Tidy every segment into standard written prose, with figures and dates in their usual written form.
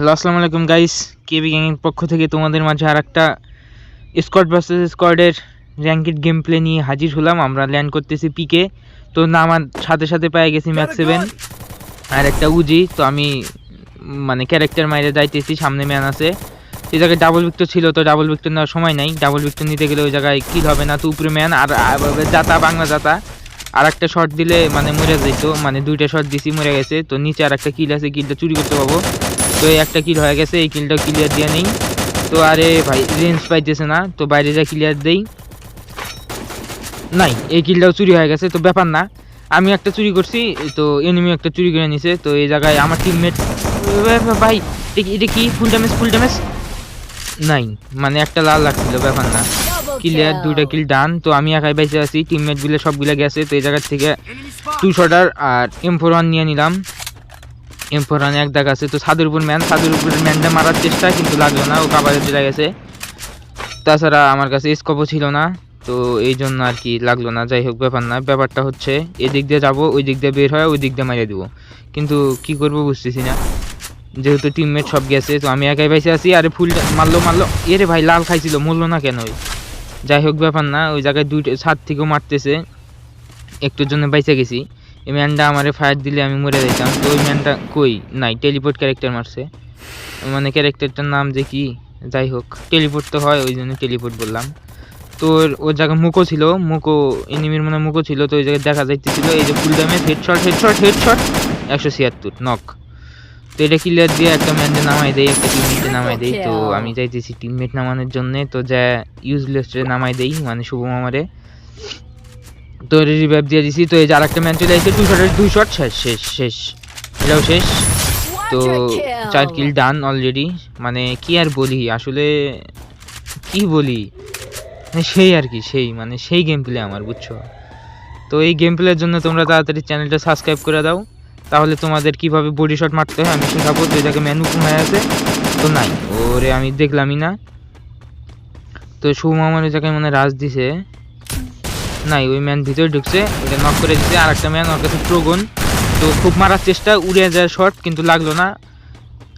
Hello, আসসালামু আলাইকুম guys. কেবি গ্যাংয়ের পক্ষ থেকে তোমাদের মাঝে আর একটা স্কোয়াড ভার্সেস স্কোয়াডের র্যাঙ্কেড গেম প্লে নিয়ে হাজির হলাম। আমরা ল্যান্ড করতেছি পিকে। তো নামার সাথে সাথে পেয়ে গেছি ম্যাক্স 7 আর একটা উজি। তো আমি মানে ক্যারেক্টার মাইরে যাইতেছি, সামনে ম্যান আছে। এই জায়গায় ডাবল ভিক্টর ছিল, তো ডাবল ভিক্টর নেওয়ার সময় নাই। ডাবল ভিক্টর নিতে গেলে ওই জায়গায় কিল হবে না, তো উপরে ম্যান আর যাতা বাংলা যাতা। আর একটা শট দিলে মানে মরে যেত, মানে দুইটা শট দিছি মরে গেছে। তো নিচে আর একটা কিল আছে, কিলটা চুরি করতে পাবো। তো এই একটা কিল হয়ে গেছে, এই কিলটা ক্লিয়ার দিয়ে নেই। তো আরে ভাই রেঞ্জ পাইতেছে না, তো বাইরে যা ক্লিয়ার দেই। নাই, এই কিলটাও চুরি হয়ে গেছে, তো ব্যাপার না। আমি একটা চুরি করছি, তো এনিমি একটা চুরি করে নিছে। তো এই জায়গায় আমার টিমমেট ভাই এটা কি ফুল ড্যামেজ নাই, মানে একটা লাল লাগছিল, ব্যাপার না। ক্লিয়ার, দুইটা কিল ডান। তো আমি একাই বেঁচে আছি, টিমমেট গুলো সবগুলো গেছে। তো এই জায়গার থেকে 2 শটার আর M4 নিয়ে নিলাম। M4 এক দাগ আছে। তো ছাদের উপর ম্যান, ছাদের উপরের ম্যানটা মারার চেষ্টা, কিন্তু লাগলো না, ও কাভারে চলে গেছে। তাছাড়া আমার কাছে স্কোপও ছিল না, তো এই জন্য আর কি লাগলো না। যাই হোক, ব্যাপার না। ব্যাপারটা হচ্ছে এদিক দিয়ে যাবো, ওই দিক দিয়ে বের হয়, ওই দিক দিয়ে মারিয়ে দিব, কিন্তু কি করবো বুঝতেছি না, যেহেতু টিমমেট সব গেছে। তো আমি একাই বেঁচে আছি। আরে ফুল মারলো এরে ভাই, লাল খাইছিল, মরলো না কেন? যাই হোক, ব্যাপার না। ওই জায়গায় দুইটা ছাদ থেকেও মারতেছে, একটুর জন্য বেঁচে গেছি। এই ম্যানটা আমারে ফায়ার দিলে আমি মরে যাইতাম। তো ওই ম্যানটা কই নাই, টেলিপোর্ট ক্যারেক্টার মারছে, মানে ক্যারেক্টারটার নাম যে কি, যাই হোক টেলিপোর্ট তো হয়, ওই জন্য টেলিপোর্ট বললাম। তো ওর জায়গায় মুকো ছিল, মুকো এনিমির মনে মুকো ছিল। তো ওই জায়গায় দেখা যাইতেছিল এই যে ফুল ড্যামেজ, হেডশট 176 নক। তো এটা ক্লিয়ার দিয়ে একটা ম্যানকে নামাই দেই, একটা টিমমেটকে নামাই দেই। তো আমি চাইতেছি টিমমেট নামানোর জন্য, তো যা ইউজলেসে নামাই দেই, মানে শুভম আমারে। তো রিভাইভ দিয়ে দিছি। তো এই যে আরেকটা ম্যান চলে আসছে, 2 শট শেষ, এটাও শেষ। তো 4 কিল ডান অলরেডি। মানে কি আর বলি, আসলে কি বলি, সেই আর কি, সেই গেম প্লে আমার, বুঝছো? তো এই গেম প্লের জন্য তোমরা তাড়াতাড়ি চ্যানেলটা সাবস্ক্রাইব করে দাও, তাহলে তোমাদের কিভাবে বডি শট মারতে হয় আমি শেখাবো। তো এটাকে ম্যানু ঘুমায় আছে, তো নাই ওরে আমি দেখলামই না। তো শুভম আমার ওই জায়গায় মানে রাজ দিছে, নাই ওই ম্যান ভিতরে ঢুকছে, ওটা নক করে দিচ্ছে। আর একটা ম্যান ওর কাছে প্রোগন, তো খুব মারার চেষ্টা, উড়ে যায় শট, কিন্তু লাগলো না।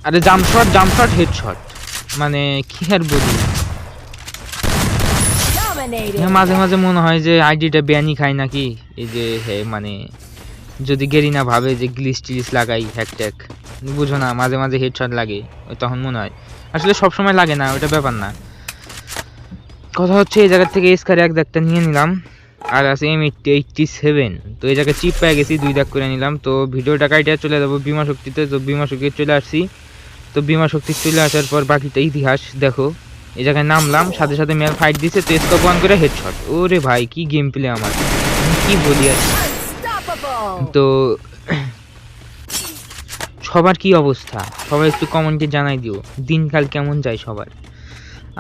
আরে জাম্প শট হেডশট, মানে কি আর বলি। মাঝে মাঝে মনে হয় যে আইডিটা ব্যানই খায় নাকি, এই যে মানে যদি গেরিনা ভাবে যে গ্লিচ টিলিচ লাগাই হ্যাকট্যাক, বুঝো না, মাঝে মাঝে হেডশট লাগে, ওই তখন মনে হয়। আসলে সব সময় লাগে না, ওটা ব্যাপার না। কথা হচ্ছে এই জায়গা থেকে স্কার এক দাগটা নিয়ে নিলাম, আর আছে M87। তো এই জায়গায় চিপ পেয়ে গেছি, 2 দাগ করে নিলাম। তো ভিডিওটা কাইটা চলে যাবো বিমা শক্তিতে। তো বিমা শক্তি চলে আসছি। তো বিমা শক্তি চলে আসার পর বাকিটা ইতিহাস দেখো। এই জায়গায় নামলাম, সাথে সাথে ম্যান ফাইট দিছে, তো স্কোপ অন করে হেডশট। ওরে ভাই কি গেম প্লে আমার, কি বলি আর। তো সবার কি অবস্থা, সবাই একটু কমেন্টে জানাই দিও, দিনকাল কেমন যায় সবার।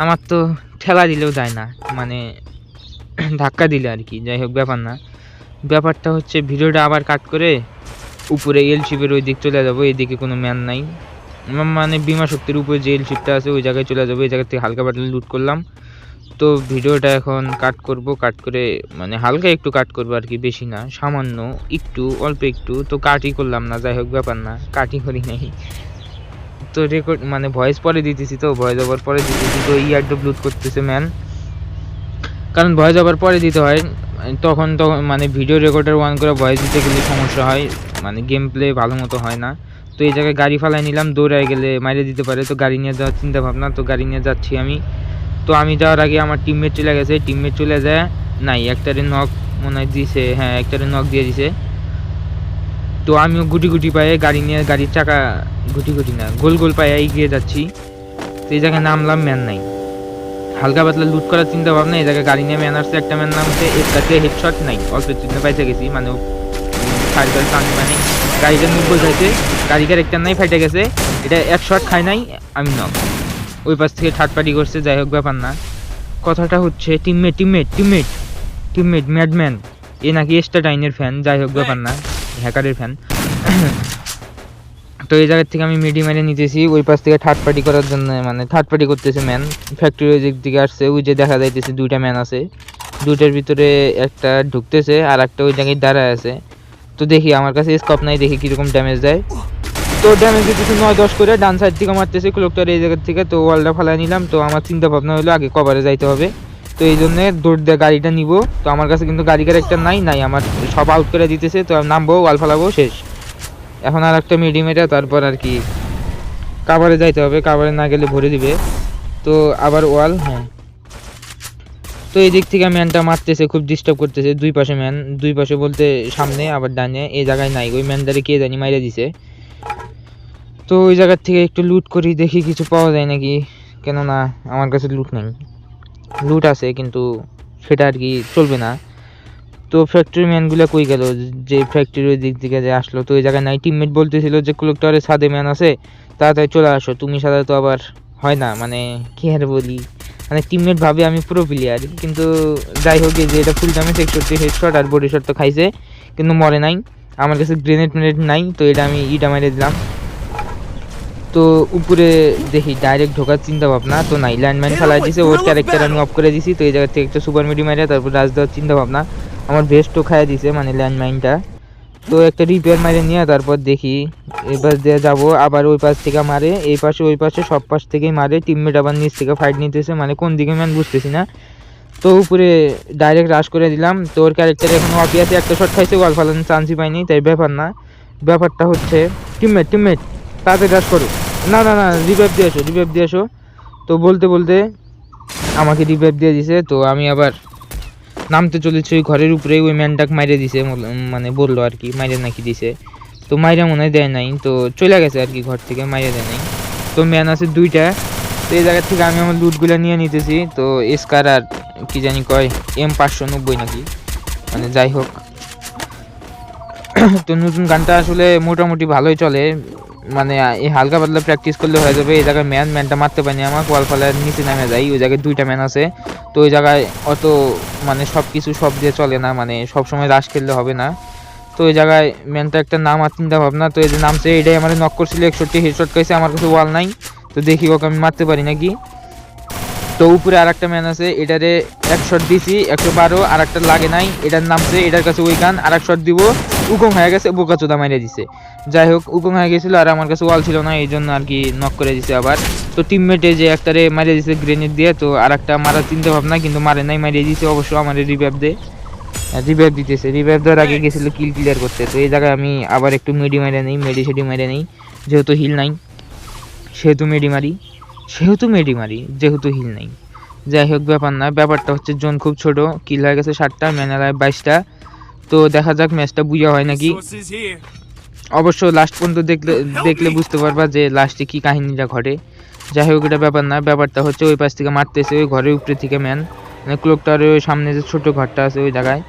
আমার তো ঠেলা দিলেও যায় না, মানে ধাক্কা দিলে আর কি। যাই হোক, ব্যাপার না। ব্যাপারটা হচ্ছে ভিডিওটা আবার কাট করে উপরে এল শিপের ওই দিক চলে যাবো, এইদিকে কোনো ম্যান নাই, মানে বিমা শক্তির উপরে যে এল শিপটা আছে ওই জায়গায় চলে যাবো। এই জায়গা থেকে হালকা পাতলা লুট করলাম। তো ভিডিওটা এখন কাট করে মানে হালকা একটু কাট করবো আর কি, বেশি না, সামান্য একটু, অল্প একটু। তো কাটই করলাম না, যাই হোক ব্যাপার না, কাটই করি নাই। তো রেকর্ড মানে ভয়েস পরে দিতেছি, তো ভয়েস ওভার পরে দিতেছি। তো ইয়ারড্রপ লুট করতেছে ম্যান, কারণ ভয়েস ওভার পরে দিতে হয়, তখন মানে ভিডিও রেকর্ডার অন করে ভয়েস দিতে গেলে সমস্যা হয়, মানে গেম প্লে ভালো মতো হয় না। তো এই জায়গায় গাড়ি ফালাই নিলাম, দৌড়ায় গেলে মাইরে দিতে পারে, তো গাড়ি নিয়ে যাওয়ার চিন্তা ভাবনা। তো গাড়ি নিয়ে যাচ্ছি আমি। তো আমি যাওয়ার আগে আমার টিমমেট চলে গেছে, টিমমেট চলে যায় নাই, একটারে নক মনে হয় দিছে, হ্যাঁ একটারে নক দিয়ে দিছে। তো আমিও গুটি পায়ে গাড়ি নিয়ে, গাড়ির চাকা গুটি না গোল পায়ে এগিয়ে যাচ্ছি। তো এই জায়গায় নামলাম, ম্যান নাই, হালকা পাতলা লুট করার চিন্তা ভাবনা। এই জায়গায় গাড়ি নিয়ে ম্যান আসছে, একটা ম্যান নামছে, এর কাছে হেডশট নাই, অল্প চিন্তা পাইতে গেছি, মানে সাইকেল টানি, মানে গাড়িটা 90 যাইছে, গাড়িটার একটা নাই ফাইটে গেছে, এটা 1 শট খায় নাই, আমি নক। ওই পাশ থেকে থার্ড পার্টি করছে, যাই হোক ব্যাপার না। কথাটা হচ্ছে টিমমেট ম্যাডম্যান, এ নাকি স্টাটাইনের ফ্যান, যাই হোক ব্যাপার না, হ্যাকারের ফ্যান। তো এই জায়গার থেকে আমি মিডি মেরে নিতেছি, ওই পাশ থেকে থার্ড পার্টি করার জন্য, মানে থার্ড পার্টি করতেছে ম্যান। ফ্যাক্টরি ওই দিকে আসছে, ওই যে দেখা যাইতেছে 2টা ম্যান আছে, 2টার ভিতরে একটা ঢুকতেছে আর একটা ওই জায়গায় দাঁড়ায় আছে। তো দেখি, আমার কাছে স্কোপ নাই, দেখি কিরকম ড্যামেজ দেয়। তো ড্যামেজ দিতেছে 9-10 করে, ডান সাইড থেকে মারতেছে ক্লোকটার এই জায়গা থেকে। তো ওয়ালটা ফালাই নিলাম। তো আমার চিন্তা ভাবনা হলো আগে কভারে যাইতে হবে, তো এই জন্য দৌড় দিয়ে গাড়িটা নিব। তো আমার কাছে কিন্তু গাড়ি ক্যারেক্টার নাই, আমার সব আউট করে দিতেছে। তো আমি নামবো, ওয়াল ফালাবো, শেষ। এখন আর একটা মিডিমেটা, তারপর আর কি কাভারে যাইতে হবে, কাভারে না গেলে ভরে দিবে। তো আবার ওয়াল, হ্যাঁ। তো এই দিক থেকে ম্যানটা মারতেছে, খুব ডিস্টার্ব করতেছে। দুই পাশে ম্যান, দুই পাশে বলতে সামনে আবার ডানে, এই জায়গায় নাই। ওই ম্যানটারে কে জানি মাইরে দিছে। তো ওই জায়গার থেকে একটু লুট করি, দেখি কিছু পাওয়া যায় নাকি, কেননা আমার কাছে লুট নেই। লুট আছে কিন্তু সেটা আর কি চলবে না। তো ফ্যাক্টরি ম্যানগুলো কই গেল, যে ফ্যাক্টরির দিক থেকে যে আসলো, তো ওই জায়গায় নাই। টিমমেট বলতেছিল যে ক্লোকটারের ছাদে ম্যান আছে, তাড়াতাড়ি চলে আসো। তুমি ছাড়া তো আবার হয় না, মানে কি আর বলি, মানে টিমমেট ভাবে আমি পুরো প্লেয়ার, কিন্তু যাই হোক, যে এটা ফুল ড্যামেজ 61 হেডশট আর বডি শট তো খাইছে, কিন্তু মরে নাই। আমার কাছে গ্রেনেড মেনেড নাই, তো এটা আমি ইটা মেরে দিলাম। তো উপরে দেখি ডাইরেক্ট ঢোকার চিন্তা ভাবনা, তো নাই, ল্যান্ডমাইন ফেলাই দিছে। ওর ক্যারেক্টার আমি অফ করে দিছি। তো এই জায়গা থেকে একটা সুপার মিডি মারে তারপর রাজ দেওয়ার চিন্তা ভাবনা। আমার ভেস্টও খাইয়া দিছে, মানে ল্যান্ডমাইনটা। তো একটা রিপেয়ার মারে নিয়ে তারপর দেখি এই পাশ দিয়ে যাবো। আবার ওই পাশ থেকে মারে, এই পাশে ওই পাশে সব পাশ থেকেই মারে। টিমমেট আবার নিচ থেকে ফাইট নিতেছে, মানে কোন দিকে ম্যান বুঝতেছি না। তো উপরে ডাইরেক্ট রাশ করে দিলাম। তো ওর ক্যারেক্টার এখন অফি আছে, একটা শট খাইছে, ওয়াল ফালানোর চান্সই পাইনি। তাই ব্যাপার না, ব্যাপারটা হচ্ছে টিমমেট তাড়াতাড়ি রাশ করো। না, রিভাইভ দিয়ে আসো। তো বলতে বলতে আমাকে রিভাইভ দিয়ে দিছে। তো আমি আবার নামতে চলেছি ওই ঘরের উপরে। ওই ম্যানটাক মাইরে দিছে, মানে বললো আর কি, মাইরে নাকি দিছে। তো মাইরা মনে হয় দেয় নাই, তো চলে গেছে আর কি ঘর থেকে, মাইরে দেয় নাই। তো ম্যান আছে 2টা। তো এই জায়গা থেকে আমি আমার লুটগুলো নিয়ে নিতেছি। তো এসকার আর কি জানি কয় M590 নাকি, মানে যাই হোক। তো নতুন গানটা আসলে মোটামুটি ভালোই চলে, মানে এই হালকা পাতলা প্র্যাকটিস করলে হয়ে যাবে। এই জায়গায় ম্যানটা মারতে পারিনি, আমার ওয়াল ফালার নিচে নামে যাই। ওই জায়গায় 2টা ম্যান আছে, তো ওই জায়গায় অত মানে সব কিছু সব দিয়ে চলে না, মানে সব সময় রাশ খেললে হবে না। তো ওই জায়গায় ম্যানটা একটা নাম আর চিন্তা ভাবনা। তো এই যে নামছে, এটাই আমার নক করছিল, 61 হেডশট খাইছে। আমার কাছে ওয়াল নাই, তো দেখি ওকে আমি মারতে পারি নাকি। তো উপরে আর একটা ম্যান আছে, এটারে এক শট দিছি 112, আর একটা লাগে নাই। এটার নামছে, এটার কাছে ওই গান, আর এক শট দিব, উকং হয়ে গেছে, বোকাচোদা মাইরে দিছে। যাই হোক, উকং হয়ে গেছিল আর আমার কাছে ওয়াল ছিল না, এই জন্য আর কি নক করে দিছে আবার। তো টিমমেটে যে একটারে মারিয়ে দিছে গ্রেনেড দিয়ে, তো আর একটা মারার চিন্তা ভাবনা, কিন্তু মারে নাই, মারিয়ে দিছে। অবশ্য আমার রিভাইভ দিতেছে, রিভাইভ দেওয়ার আগে গেছিল কিল ক্লিয়ার করতে। তো এই জায়গায় আমি আবার একটু মেডি মেরে নেই, যেহেতু হিল নাই সেহেতু মেডি মারি, যেহেতু হিল নাই। যাই হোক, ব্যাপার না, ব্যাপারটা হচ্ছে জোন খুব ছোট, কিল হয়ে গেছে 7টা, ম্যানেলায় 22টা। তো দেখা যাক ম্যাচটা বুঝা হয় নাকি। অবশ্য লাস্ট পর্যন্ত দেখলে বুঝতে পারবা যে লাস্টে কি কাহিনীটা ঘটে। যাই হোক, এটা ব্যাপার না, ব্যাপারটা হচ্ছে ওই পাশ থেকে মারতেছে, ওই ঘরের উপরে থেকে ম্যান, মানে ক্লোকটারের ওই সামনে যে ছোট ঘরটা আছে ওই জায়গায়।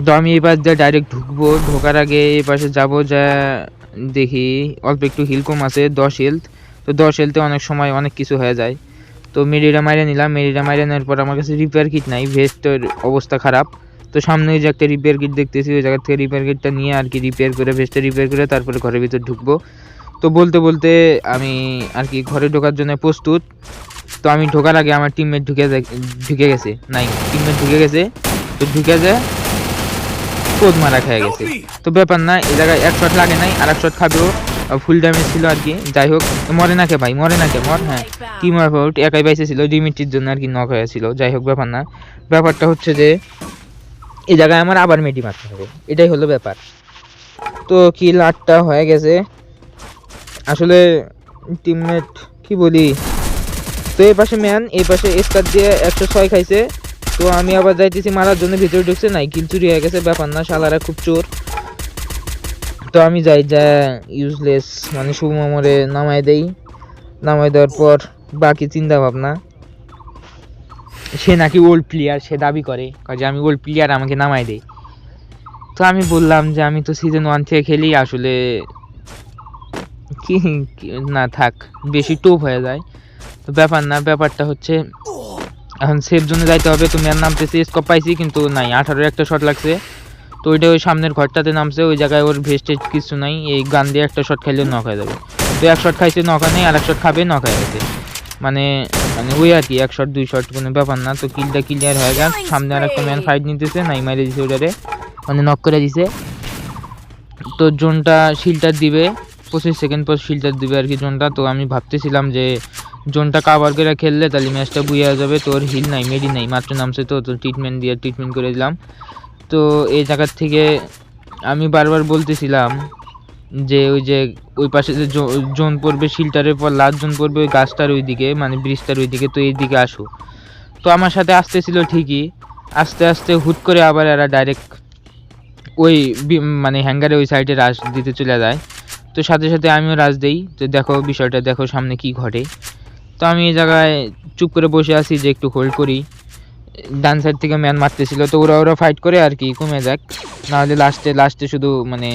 তো আমি এই পাশ দিয়ে ডাইরেক্ট ঢুকবো, ঢোকার আগে এই পাশে যাবো, যা দেখি অল্প একটু হিল কম আছে, 10 হেলথ। তো 10 হেলথে অনেক সময় অনেক কিছু হয়ে যায়। তো মেরিটা মাইরে নিলাম, মেরিটা মাইরে নেওয়ার পর আমার কাছে রিপেয়ার কিট নাই, ভেস্টের অবস্থা খারাপ। তো সামনে যে একটা রিপেয়ার কিট দেখতেছি, ওই জায়গা থেকে রিপেয়ার কিটটা নিয়ে আর কি রিপেয়ার করে, ভেস্টটা রিপেয়ার করে তারপরে ঘরের ভিতর ঢুকবো। তো বলতে বলতে আমি আর কি ঘরে ঢোকার জন্য প্রস্তুত। তো আমি ঢোকার আগে আমার টিমমেট ঢুকে গেছে, নাই টিমমেট ঢুকে গেছে। তো ঢুকে যায় কোদ মারা খেয়ে গেছে। তো ব্যাপার না, এই জায়গায় এক শট লাগে নাই, আর এক শট খাবেও, ফুল ড্যামেজ ছিল আর কি। যাই হোক, মরে না কে ভাই, মর, হ্যাঁ টিম আউট, একাই বাইসে ছিল, ডিমিটির জন্য আর কি নক হয়েছিল। যাই হোক, ব্যাপার না, ব্যাপারটা হচ্ছে যে এই জায়গায় আমার আবার মেডি মারতে হবে, এটাই হলো ব্যাপার। তো কিল 8টা হয়ে গেছে আসলে, টিমমেট কি বলি। তো এই পাশে ম্যান, এই পাশে স্কার দিয়ে 106 খাইছে। তো আমি আবার যাইতেছি মারার জন্য, ভিতরে ঢুকছে, নাই কিল চুরি হয়ে গেছে। ব্যাপার না, শালারা খুব চোর। তো আমি যাই, যা ইউজলেস, মানে শুভ মামরে নামাই দেওয়ার পর বাকি চিন্তা ভাবনা। সে নাকি ওল্ড প্লেয়ার, সে দাবি করে যে আমি ওল্ড প্লেয়ার, আমাকে নামাই দেয়। তো আমি বললাম যে আমি তো সিজন 1 থেকে খেলি, আসলে কি না থাক, বেশি টোপ হয়ে যায়। তো ব্যাপার না, ব্যাপারটা হচ্ছে এখন সেফ জোনে যাইতে হবে। তো ম্যান নামতেছে, স্কোপ পাইছি কিন্তু নাই, 18 একটা শট লাগছে। তো ওইটা ওই সামনের ঘরটাতে নামছে, ওই জায়গায় ওর ভেস্টেজ কিছু নাই, এই গান দিয়ে একটা শট খাইলে নক হয়ে যাবে। তো এক শট খাইছে, নক হয় নাই, আর এক শট খাবে, নক হয়ে গেছে। মানে ওই আর কি, 1 শট 2 শট কোনো ব্যাপার না। তো কিলটা ক্লিয়ার হয়ে গেল, সামনে আর একটা ম্যান ফাইট নিতেছে, নাই মাইরে দিছে ওটারে, মানে নক করে দিছে। তো জোনটা শিল্টার দিবে, 25 সেকেন্ড পর শিল্টার দিবে আর কি জোনটা। তো আমি ভাবতেছিলাম যে জোনটা কাভার করে খেললে তাহলে ম্যাচটা বুইয়া যাবে। তো ওর হিল নাই, মেডি নাই, মাত্র নামছে। তো ট্রিটমেন্ট দিয়ে ট্রিটমেন্ট করে দিলাম। তো এই জায়গার থেকে আমি বারবার বলতেছিলাম যে ওই পাশে যে জোন পড়বে শিল্টারের পর লাস্ট জোন পড়বে ওই গাছটার ওইদিকে, মানে ব্রিজটার ওইদিকে। তো এইদিকে আসো। তো আমার সাথে আসতেছিল ঠিকই, আস্তে আস্তে হুট করে আবার এরা ডাইরেক্ট ওই মানে হ্যাঙ্গারে ওই সাইডে রাশ দিতে চলে যায়। তো সাথে সাথে আমিও রাশ দেই। তো দেখো বিষয়টা, দেখো সামনে কি ঘটে। তো আমি এই জায়গায় চুপ করে বসে আছি যে একটু হোল্ড করি। ডান সাইড থেকে ম্যান মারতেছিল, তো ওরা ফাইট করে আর কি, কমে যাক, নাহলে লাস্টে শুধু মানে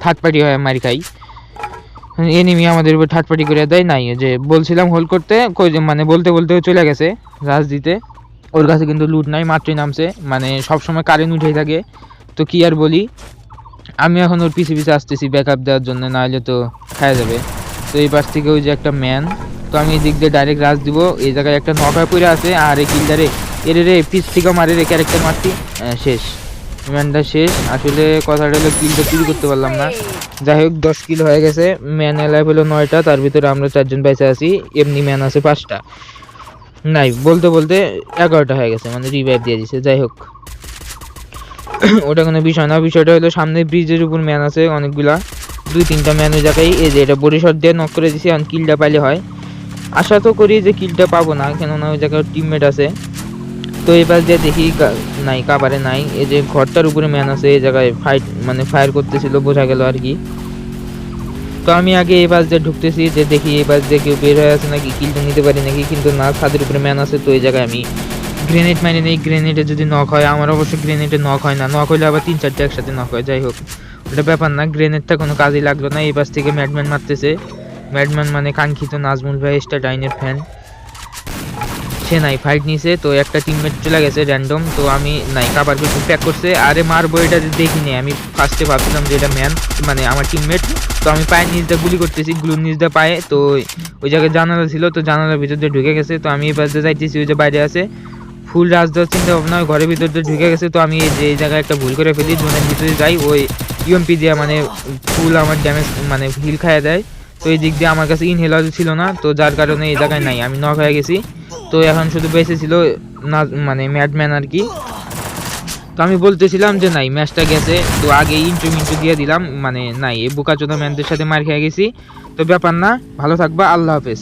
থার্ড পার্টি হয়, মারি খাই। এনিমি আমাদের উপর থার্ড পার্টি করে দেয়। নাই যে বলছিলাম হোল্ড করতে, মানে বলতে বলতে চলে গেছে রাশ দিতে। ওর কাছে কিন্তু লুট নাই, মাত্রই নামছে, মানে সবসময় কারেন্ট উঠেই থাকে। তো কি আর বলি, আমি এখন ওর পিছে পিছে আসতেছি ব্যাকআপ দেওয়ার জন্য, নাহলে তো খাওয়া যাবে। তো এই পাশ থেকে ওই যে একটা ম্যান, তো আমি এই দিক দিয়ে ডাইরেক্ট রাশ দিব। এই জায়গায় একটা নক হয়ে পড়ে আছে, আর এই কিলটারে রে পিস থেকে মারে রে ক্যারেক্টার মারতি, শেষ, ম্যানটা শেষ। আসলে কথাটা হলো কিলটা চুরি করতে পারলাম না। যাই হোক 10 কিল হয়ে গেছে। ম্যান এলাইভ হলো 9টা, তার ভিতরে আমরা 4 জন বেঁচে আছি। এমনি ম্যান আছে 5টা, নাই বলতে বলতে 11টা হয়ে গেছে, মানে রিভাইভ দিয়ে দিছে। যাই হোক ওটা কোনো বিষয় না, বিষয়টা হলো সামনে ব্রিজের উপর ম্যান আছে অনেকগুলা, 2-3টা ম্যান ওই জায়গায়। এই যে এটা বডি শট দিয়ে নক করে দিছি, এখন কিলটা পাইলে হয়। আশা তো করি যে কিলটা পাবো না, কেননা ওই জায়গায় টিমমেট আছে। তো এবার দিয়ে দেখি নাই, কাবারে নাই। এই যে ঘরটার উপরে ম্যান আছে, এই জায়গায় ফায়ার করতেছিল, বোঝা গেল আর কি। তো আমি আগে এই বাস দিয়ে ঢুকতেছি, যে দেখি এই বাস দিয়ে কেউ বের হয়ে আছে নাকি, কিলটা নিতে পারি নাকি, কিন্তু না, ছাদের উপরে ম্যান আছে। তো এই জায়গায় আমি গ্রেনেড মারি নেই, গ্রেনেডে যদি নক হয়, আমার অবশ্য গ্রেনেডে নক হয় না, নক হলে আবার 3-4টা একসাথে নক হয়। যাই হোক ওটা ব্যাপার না, গ্রেনেডটা কোনো কাজেই লাগলো না। এই পাশ থেকে ম্যাডম্যান মারতেছে, ম্যাডম্যান মানে কাঙ্ক্ষিত নাজমুল ভাই স্টাডাইনের ফ্যান, সে নাই ফাইট নিছে। তো একটা টিমমেট চলে গেছে র্যান্ডম। তো আমি নাই কাবার কিছু প্যাক করছে, আরে মারবো এটা দেখিনি। আমি ফার্স্টে ভাবছিলাম যে এটা ম্যান, মানে আমার টিমমেট। তো আমি পায়ের নিচ দিয়ে গুলি করতেছি, গুলির নিচ দিয়ে পায়ে। তো ওই জায়গায় জানালা ছিল, তো জানালার ভিতর দিয়ে ঢুকে গেছে। তো আমি এই পাশ দিয়ে যাইতেছি, ওই যে বাইরে আছে, ফুল রাজ দেওয়ার চিন্তা ভাবনা, ঘরের ভিতর দিয়ে ঢুকে গেছে। তো আমি এই জায়গায় একটা ভুল করে ফেলি, জোনের ভিতরে যাই, ওই ইউএমপি দিয়ে মানে ফুল আমার ড্যামেজ, মানে হিল খাইয়ে দেয়। তো এই দিক দিয়ে আমার কাছে ইনহেলার ছিল না, তো যার কারণে এই জায়গায় নাই, আমি নক হয়ে গেছি। তো এখন শুধু বেঁচে ছিল না, মানে ম্যাডম্যান আর কি। তো আমি বলতেছিলাম যে নাই ম্যাচটা গেছে, তো আগে ইন্ট্রো দিয়ে দিলাম, মানে নাই এই বোকাচোদা ম্যানদের সাথে মার খেয়ে গেছি। তো ব্যাপার না, ভালো থাকবা, আল্লাহ হাফেজ।